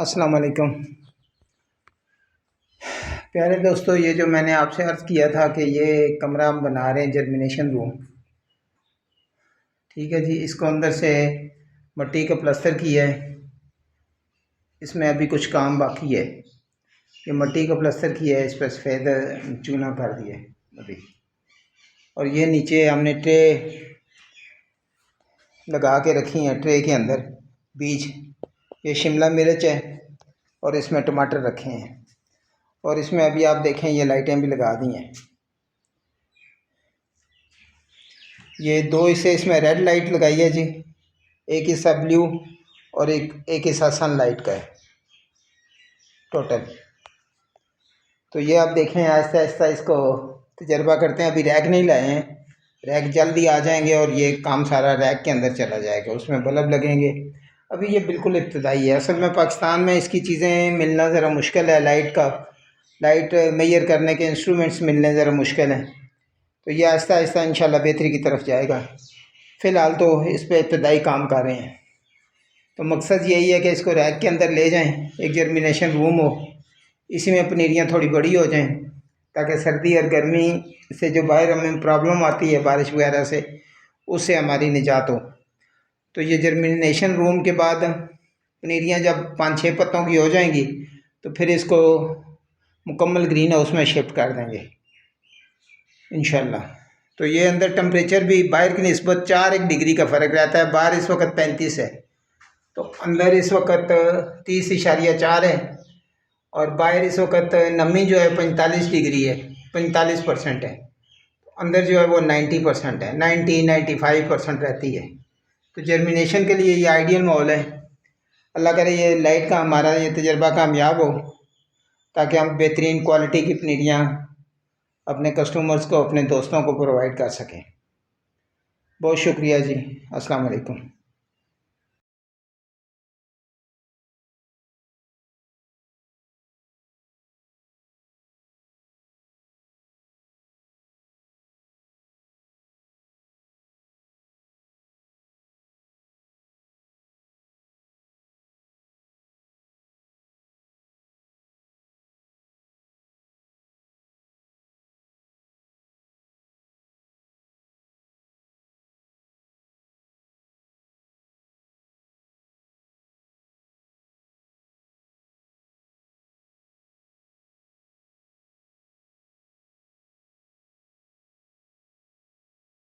अस्सलाम वालेकुम प्यारे दोस्तों, ये जो मैंने आपसे अर्ज़ किया था कि ये कमरा हम बना रहे हैं जर्मिनेशन रूम। ठीक है जी, इसको अंदर से मिट्टी का प्लास्टर किया है। इसमें अभी कुछ काम बाकी है। ये मिट्टी का प्लास्टर किया है, इस पर सफ़ेद चूना कर दिया है अभी। और ये नीचे हमने ट्रे लगा के रखी हैं। ट्रे के अंदर बीज ये शिमला मिर्च है और इसमें टमाटर रखे हैं। और इसमें अभी आप देखें ये लाइटें भी लगा दी हैं। ये दो हिस्से इसमें रेड लाइट लगाई है जी, एक हिस्सा ब्लू और एक हिस्सा सनलाइट का है टोटल। तो ये आप देखें आहिस्ता आहिस्ता इसको तजर्बा करते हैं। अभी रैक नहीं लाए हैं, रैक जल्दी आ जाएंगे और ये काम सारा रैक के अंदर चला जाएगा, उसमें बल्ब लगेंगे। अभी ये बिल्कुल इब्तदाई है। असल में पाकिस्तान में इसकी चीज़ें मिलना ज़रा मुश्किल है। लाइट मेजर करने के इंस्ट्रूमेंट्स मिलने ज़रा मुश्किल हैं। तो ये आहिस्ता आहिस्ता इंशाल्लाह बेहतरी की तरफ जाएगा। फ़िलहाल तो इस पर इब्तदाई काम कर रहे हैं। तो मकसद यही है कि इसको रैक के अंदर ले जाएं, एक जर्मिनेशन रूम हो, इसी में पनीरियाँ थोड़ी बड़ी हो जाएं, ताकि सर्दी और गर्मी से जो बाहर हमें प्रॉब्लम आती है बारिश वगैरह से, उससे हमारी निजात हो। तो ये जर्मिनेशन रूम के बाद पनीरियाँ जब 5-6 पत्तों की हो जाएंगी तो फिर इसको मुकम्मल ग्रीन हाउस में शिफ्ट कर देंगे इंशाल्लाह। तो ये अंदर टेम्परेचर भी बाहर की निस्बत 4-1 डिग्री का फ़र्क रहता है। बाहर इस वक्त 35 है, तो अंदर इस वक्त 30.4 है। और बाहर इस वक्त नमी जो है 45 डिग्री है, 45% है। अंदर जो है वो 90% है, 90-95% रहती है। तो जर्मिनेशन के लिए ये आइडियल माहौल है। अल्लाह करे ये लाइट का हमारा ये तजर्बा कामयाब हो, ताकि हम बेहतरीन क्वालिटी की पनीरियाँ अपने कस्टमर्स को, अपने दोस्तों को प्रोवाइड कर सकें। बहुत शुक्रिया जी। अस्सलाम वालेकुम।